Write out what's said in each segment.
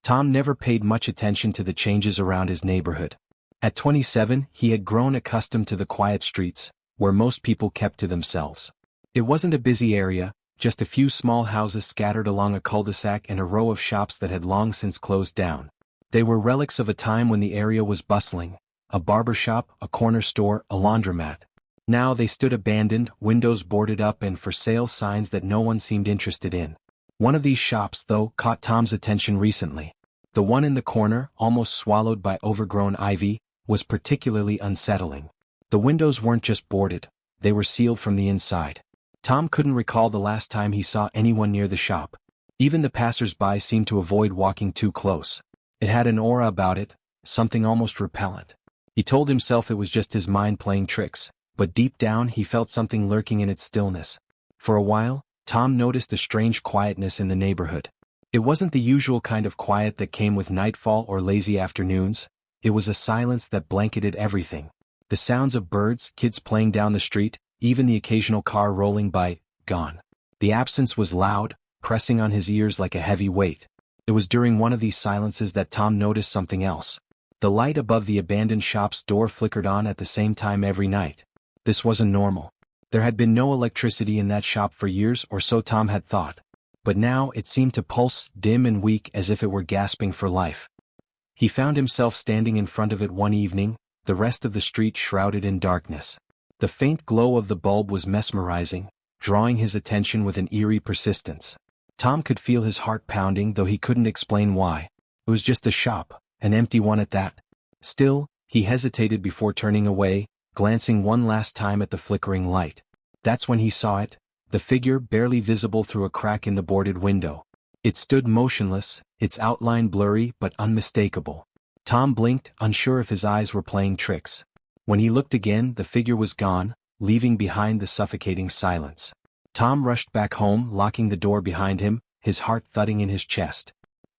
Tom never paid much attention to the changes around his neighborhood. At 27, he had grown accustomed to the quiet streets, where most people kept to themselves. It wasn't a busy area, just a few small houses scattered along a cul-de-sac and a row of shops that had long since closed down. They were relics of a time when the area was bustling: a barber shop, a corner store, a laundromat. Now they stood abandoned, windows boarded up and for sale signs that no one seemed interested in. One of these shops, though, caught Tom's attention recently. The one in the corner, almost swallowed by overgrown ivy, was particularly unsettling. The windows weren't just boarded, they were sealed from the inside. Tom couldn't recall the last time he saw anyone near the shop. Even the passers-by seemed to avoid walking too close. It had an aura about it, something almost repellent. He told himself it was just his mind playing tricks, but deep down he felt something lurking in its stillness. For a while, Tom noticed a strange quietness in the neighborhood. It wasn't the usual kind of quiet that came with nightfall or lazy afternoons. It was a silence that blanketed everything. The sounds of birds, kids playing down the street, even the occasional car rolling by, gone. The absence was loud, pressing on his ears like a heavy weight. It was during one of these silences that Tom noticed something else. The light above the abandoned shop's door flickered on at the same time every night. This wasn't normal. There had been no electricity in that shop for years, or so Tom had thought. But now it seemed to pulse, dim and weak, as if it were gasping for life. He found himself standing in front of it one evening, the rest of the street shrouded in darkness. The faint glow of the bulb was mesmerizing, drawing his attention with an eerie persistence. Tom could feel his heart pounding, though he couldn't explain why. It was just a shop, an empty one at that. Still, he hesitated before turning away, glancing one last time at the flickering light. That's when he saw it, the figure barely visible through a crack in the boarded window. It stood motionless, its outline blurry but unmistakable. Tom blinked, unsure if his eyes were playing tricks. When he looked again, the figure was gone, leaving behind the suffocating silence. Tom rushed back home, locking the door behind him, his heart thudding in his chest.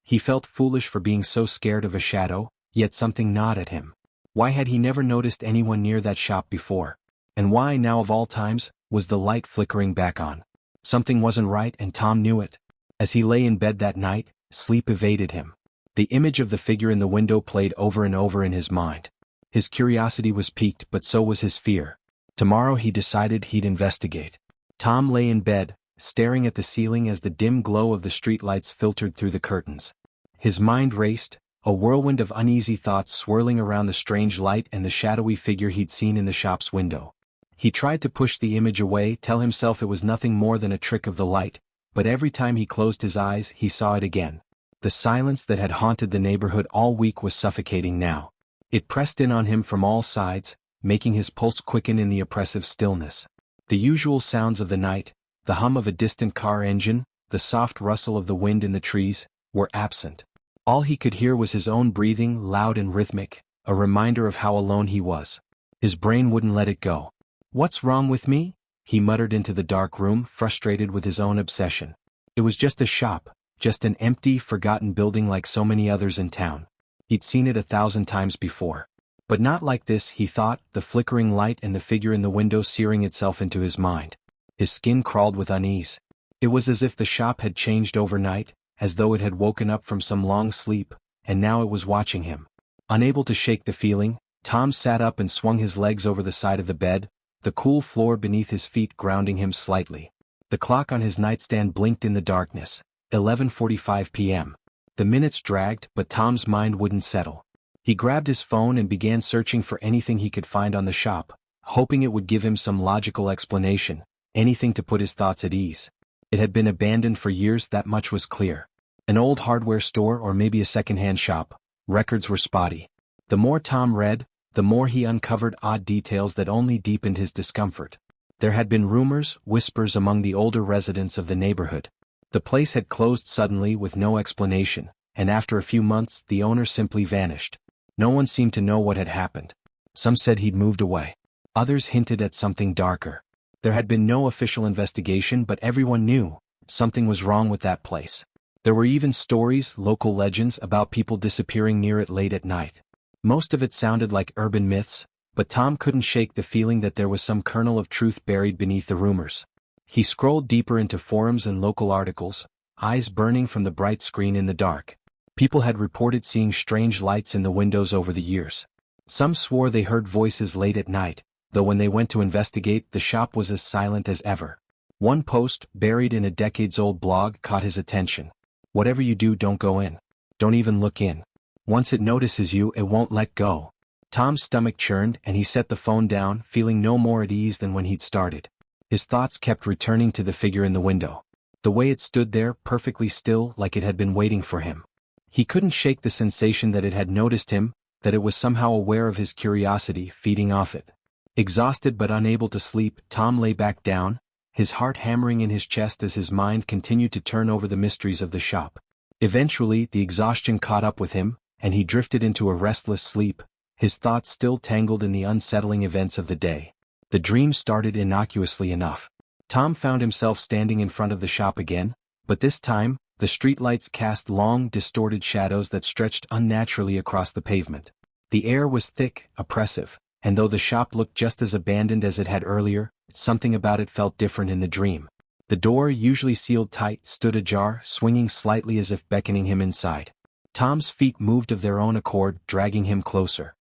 He felt foolish for being so scared of a shadow, yet something gnawed at him. Why had he never noticed anyone near that shop before? And why, now of all times, was the light flickering back on? Something wasn't right, and Tom knew it. As he lay in bed that night, sleep evaded him. The image of the figure in the window played over and over in his mind. His curiosity was piqued, but so was his fear. Tomorrow he decided he'd investigate. Tom lay in bed, staring at the ceiling as the dim glow of the streetlights filtered through the curtains. His mind raced, a whirlwind of uneasy thoughts swirling around the strange light and the shadowy figure he'd seen in the shop's window. He tried to push the image away, tell himself it was nothing more than a trick of the light, but every time he closed his eyes, he saw it again. The silence that had haunted the neighborhood all week was suffocating now. It pressed in on him from all sides, making his pulse quicken in the oppressive stillness. The usual sounds of the night, the hum of a distant car engine, the soft rustle of the wind in the trees, were absent. All he could hear was his own breathing, loud and rhythmic, a reminder of how alone he was. His brain wouldn't let it go. "What's wrong with me?" he muttered into the dark room, frustrated with his own obsession. It was just a shop, just an empty, forgotten building like so many others in town. He'd seen it 1,000 times before. But not like this, he thought, the flickering light and the figure in the window searing itself into his mind. His skin crawled with unease. It was as if the shop had changed overnight, as though it had woken up from some long sleep, and now it was watching him. Unable to shake the feeling, Tom sat up and swung his legs over the side of the bed, the cool floor beneath his feet grounding him slightly. The clock on his nightstand blinked in the darkness, 11:45 p.m. The minutes dragged, but Tom's mind wouldn't settle. He grabbed his phone and began searching for anything he could find on the shop, hoping it would give him some logical explanation, anything to put his thoughts at ease. It had been abandoned for years, that much was clear. An old hardware store or maybe a second-hand shop. Records were spotty. The more Tom read, the more he uncovered odd details that only deepened his discomfort. There had been rumors, whispers among the older residents of the neighborhood. The place had closed suddenly with no explanation, and after a few months the owner simply vanished. No one seemed to know what had happened. Some said he'd moved away. Others hinted at something darker. There had been no official investigation, but everyone knew something was wrong with that place. There were even stories, local legends, about people disappearing near it late at night. Most of it sounded like urban myths, but Tom couldn't shake the feeling that there was some kernel of truth buried beneath the rumors. He scrolled deeper into forums and local articles, eyes burning from the bright screen in the dark. People had reported seeing strange lights in the windows over the years. Some swore they heard voices late at night, though when they went to investigate, the shop was as silent as ever. One post, buried in a decades-old blog, caught his attention. "Whatever you do, don't go in. Don't even look in. Once it notices you, it won't let go." Tom's stomach churned and he set the phone down, feeling no more at ease than when he'd started. His thoughts kept returning to the figure in the window. The way it stood there, perfectly still, like it had been waiting for him. He couldn't shake the sensation that it had noticed him, that it was somehow aware of his curiosity, feeding off it. Exhausted but unable to sleep, Tom lay back down, his heart hammering in his chest as his mind continued to turn over the mysteries of the shop. Eventually, the exhaustion caught up with him, and he drifted into a restless sleep, his thoughts still tangled in the unsettling events of the day. The dream started innocuously enough. Tom found himself standing in front of the shop again, but this time, the streetlights cast long, distorted shadows that stretched unnaturally across the pavement. The air was thick, oppressive, and though the shop looked just as abandoned as it had earlier, something about it felt different in the dream. The door, usually sealed tight, stood ajar, swinging slightly as if beckoning him inside. Tom's feet moved of their own accord, dragging him closer.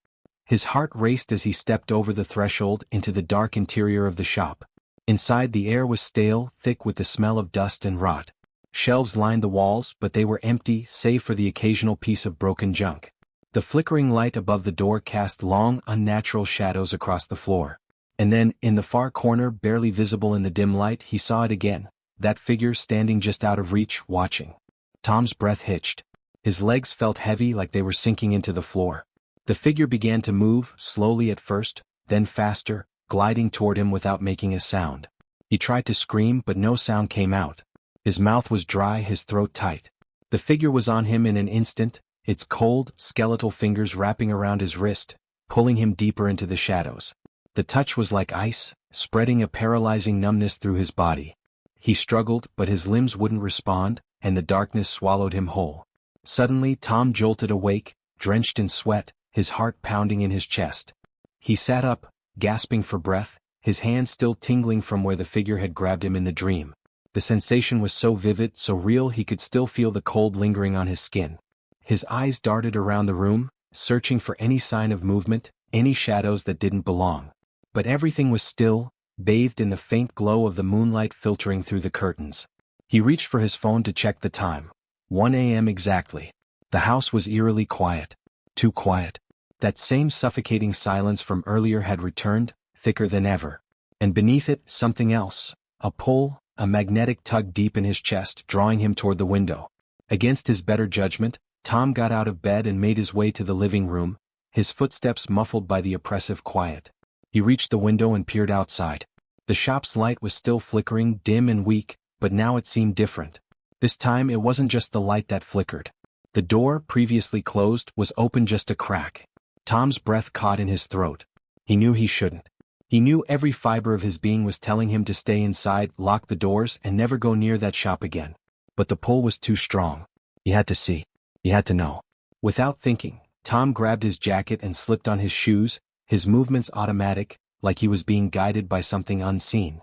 His heart raced as he stepped over the threshold into the dark interior of the shop. Inside, the air was stale, thick with the smell of dust and rot. Shelves lined the walls, but they were empty, save for the occasional piece of broken junk. The flickering light above the door cast long, unnatural shadows across the floor. And then, in the far corner, barely visible in the dim light, he saw it again, that figure standing just out of reach, watching. Tom's breath hitched. His legs felt heavy, like they were sinking into the floor. The figure began to move, slowly at first, then faster, gliding toward him without making a sound. He tried to scream, but no sound came out. His mouth was dry, his throat tight. The figure was on him in an instant, its cold, skeletal fingers wrapping around his wrist, pulling him deeper into the shadows. The touch was like ice, spreading a paralyzing numbness through his body. He struggled, but his limbs wouldn't respond, and the darkness swallowed him whole. Suddenly, Tom jolted awake, drenched in sweat, his heart pounding in his chest. He sat up, gasping for breath, his hands still tingling from where the figure had grabbed him in the dream. The sensation was so vivid, so real, he could still feel the cold lingering on his skin. His eyes darted around the room, searching for any sign of movement, any shadows that didn't belong. But everything was still, bathed in the faint glow of the moonlight filtering through the curtains. He reached for his phone to check the time. 1 a.m. exactly. The house was eerily quiet. Too quiet. That same suffocating silence from earlier had returned, thicker than ever. And beneath it, something else. A pull, a magnetic tug deep in his chest, drawing him toward the window. Against his better judgment, Tom got out of bed and made his way to the living room, his footsteps muffled by the oppressive quiet. He reached the window and peered outside. The shop's light was still flickering, dim and weak, but now it seemed different. This time it wasn't just the light that flickered. The door, previously closed, was open just a crack. Tom's breath caught in his throat. He knew he shouldn't. He knew every fiber of his being was telling him to stay inside, lock the doors, and never go near that shop again. But the pull was too strong. He had to see. He had to know. Without thinking, Tom grabbed his jacket and slipped on his shoes, his movements automatic, like he was being guided by something unseen.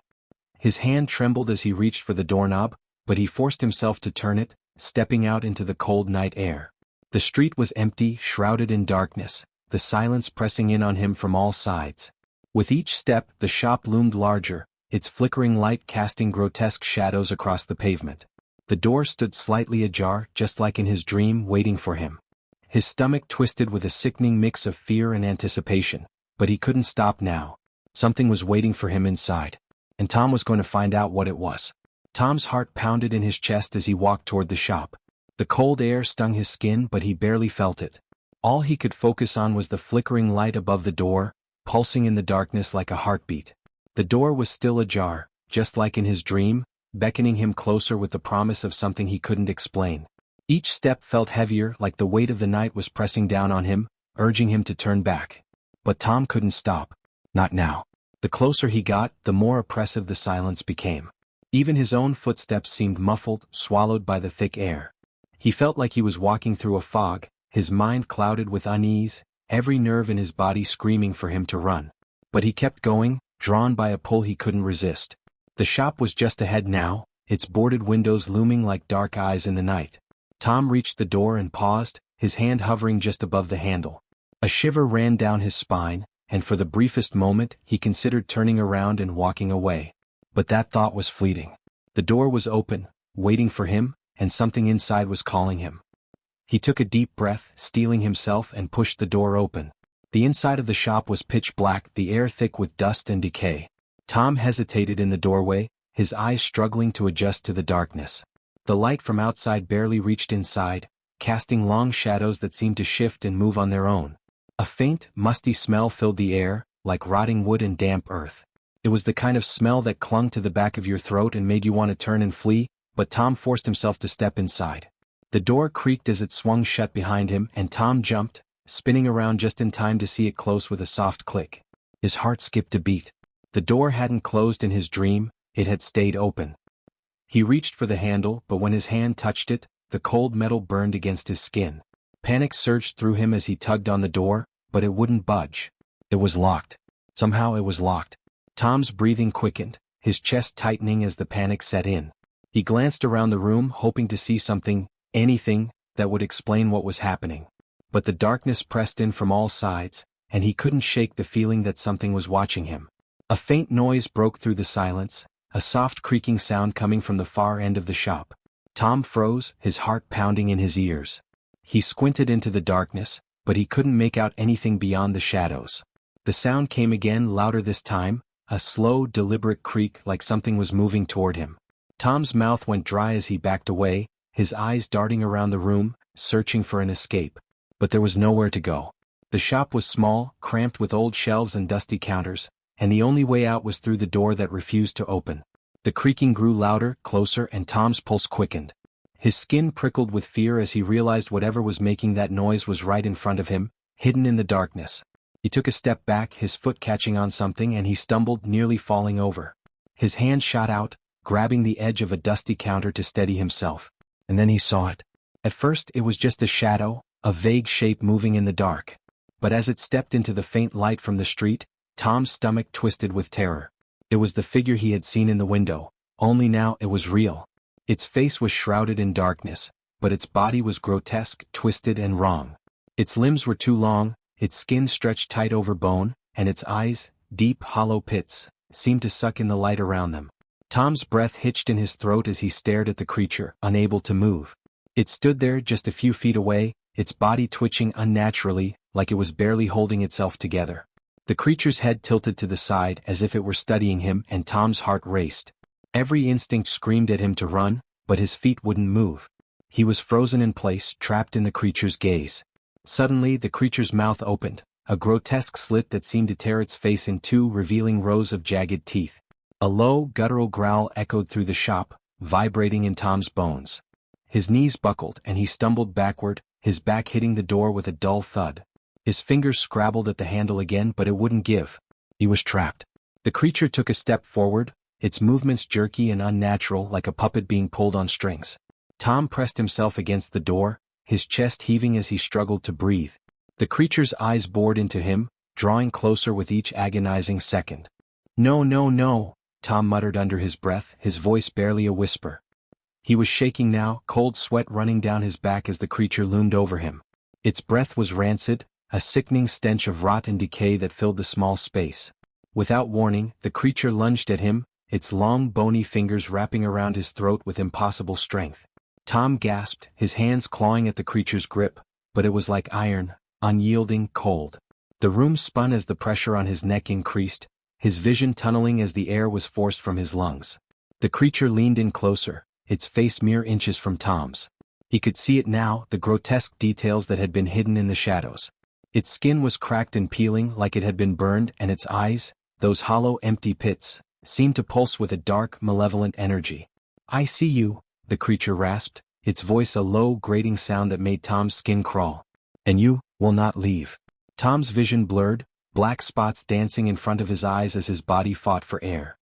His hand trembled as he reached for the doorknob, but he forced himself to turn it, stepping out into the cold night air. The street was empty, shrouded in darkness, the silence pressing in on him from all sides. With each step, the shop loomed larger, its flickering light casting grotesque shadows across the pavement. The door stood slightly ajar, just like in his dream, waiting for him. His stomach twisted with a sickening mix of fear and anticipation, but he couldn't stop now. Something was waiting for him inside, and Tom was going to find out what it was. Tom's heart pounded in his chest as he walked toward the shop. The cold air stung his skin, but he barely felt it. All he could focus on was the flickering light above the door, pulsing in the darkness like a heartbeat. The door was still ajar, just like in his dream, beckoning him closer with the promise of something he couldn't explain. Each step felt heavier, like the weight of the night was pressing down on him, urging him to turn back. But Tom couldn't stop. Not now. The closer he got, the more oppressive the silence became. Even his own footsteps seemed muffled, swallowed by the thick air. He felt like he was walking through a fog, his mind clouded with unease, every nerve in his body screaming for him to run. But he kept going, drawn by a pull he couldn't resist. The shop was just ahead now, its boarded windows looming like dark eyes in the night. Tom reached the door and paused, his hand hovering just above the handle. A shiver ran down his spine, and for the briefest moment he considered turning around and walking away. But that thought was fleeting. The door was open, waiting for him, and something inside was calling him. He took a deep breath, steeling himself, and pushed the door open. The inside of the shop was pitch black, the air thick with dust and decay. Tom hesitated in the doorway, his eyes struggling to adjust to the darkness. The light from outside barely reached inside, casting long shadows that seemed to shift and move on their own. A faint, musty smell filled the air, like rotting wood and damp earth. It was the kind of smell that clung to the back of your throat and made you want to turn and flee, but Tom forced himself to step inside. The door creaked as it swung shut behind him, and Tom jumped, spinning around just in time to see it close with a soft click. His heart skipped a beat. The door hadn't closed in his dream, it had stayed open. He reached for the handle, but when his hand touched it, the cold metal burned against his skin. Panic surged through him as he tugged on the door, but it wouldn't budge. It was locked. Somehow it was locked. Tom's breathing quickened, his chest tightening as the panic set in. He glanced around the room hoping to see something, anything, that would explain what was happening. But the darkness pressed in from all sides, and he couldn't shake the feeling that something was watching him. A faint noise broke through the silence, a soft creaking sound coming from the far end of the shop. Tom froze, his heart pounding in his ears. He squinted into the darkness, but he couldn't make out anything beyond the shadows. The sound came again, louder this time, a slow, deliberate creak like something was moving toward him. Tom's mouth went dry as he backed away, his eyes darting around the room, searching for an escape. But there was nowhere to go. The shop was small, cramped with old shelves and dusty counters, and the only way out was through the door that refused to open. The creaking grew louder, closer, and Tom's pulse quickened. His skin prickled with fear as he realized whatever was making that noise was right in front of him, hidden in the darkness. He took a step back, his foot catching on something, and he stumbled, nearly falling over. His hand shot out, grabbing the edge of a dusty counter to steady himself. And then he saw it. At first it was just a shadow, a vague shape moving in the dark. But as it stepped into the faint light from the street, Tom's stomach twisted with terror. It was the figure he had seen in the window, only now it was real. Its face was shrouded in darkness, but its body was grotesque, twisted, and wrong. Its limbs were too long, its skin stretched tight over bone, and its eyes, deep hollow pits, seemed to suck in the light around them. Tom's breath hitched in his throat as he stared at the creature, unable to move. It stood there just a few feet away, its body twitching unnaturally, like it was barely holding itself together. The creature's head tilted to the side as if it were studying him, and Tom's heart raced. Every instinct screamed at him to run, but his feet wouldn't move. He was frozen in place, trapped in the creature's gaze. Suddenly the creature's mouth opened, a grotesque slit that seemed to tear its face in two, revealing rows of jagged teeth. A low, guttural growl echoed through the shop, vibrating in Tom's bones. His knees buckled and he stumbled backward, his back hitting the door with a dull thud. His fingers scrabbled at the handle again, but it wouldn't give. He was trapped. The creature took a step forward, its movements jerky and unnatural like a puppet being pulled on strings. Tom pressed himself against the door, his chest heaving as he struggled to breathe. The creature's eyes bored into him, drawing closer with each agonizing second. "No, no, no," Tom muttered under his breath, his voice barely a whisper. He was shaking now, cold sweat running down his back as the creature loomed over him. Its breath was rancid, a sickening stench of rot and decay that filled the small space. Without warning, the creature lunged at him, its long bony fingers wrapping around his throat with impossible strength. Tom gasped, his hands clawing at the creature's grip, but it was like iron, unyielding, cold. The room spun as the pressure on his neck increased, his vision tunneling as the air was forced from his lungs. The creature leaned in closer, its face mere inches from Tom's. He could see it now, the grotesque details that had been hidden in the shadows. Its skin was cracked and peeling like it had been burned, and its eyes, those hollow empty pits, seemed to pulse with a dark, malevolent energy. "I see you," the creature rasped, its voice a low, grating sound that made Tom's skin crawl. "And you will not leave." Tom's vision blurred, black spots dancing in front of his eyes as his body fought for air.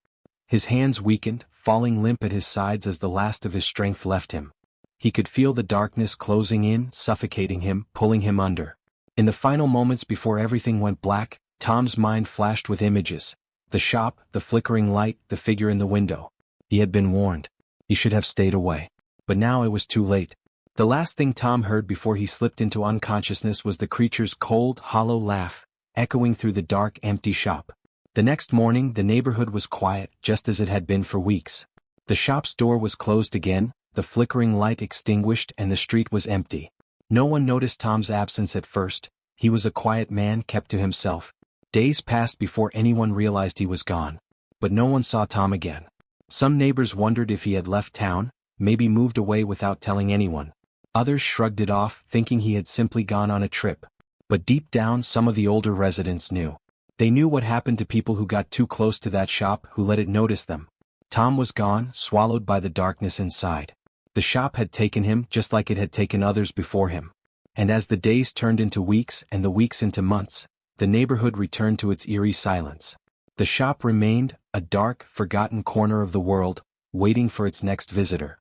His hands weakened, falling limp at his sides as the last of his strength left him. He could feel the darkness closing in, suffocating him, pulling him under. In the final moments before everything went black, Tom's mind flashed with images. The shop, the flickering light, the figure in the window. He had been warned. He should have stayed away. But now it was too late. The last thing Tom heard before he slipped into unconsciousness was the creature's cold, hollow laugh, echoing through the dark, empty shop. The next morning the neighborhood was quiet, just as it had been for weeks. The shop's door was closed again, the flickering light extinguished, and the street was empty. No one noticed Tom's absence at first. He was a quiet man kept to himself. Days passed before anyone realized he was gone. But no one saw Tom again. Some neighbors wondered if he had left town, maybe moved away without telling anyone. Others shrugged it off, thinking he had simply gone on a trip. But deep down some of the older residents knew. They knew what happened to people who got too close to that shop, who let it notice them. Tom was gone, swallowed by the darkness inside. The shop had taken him just like it had taken others before him. And as the days turned into weeks and the weeks into months, the neighborhood returned to its eerie silence. The shop remained, a dark, forgotten corner of the world, waiting for its next visitor.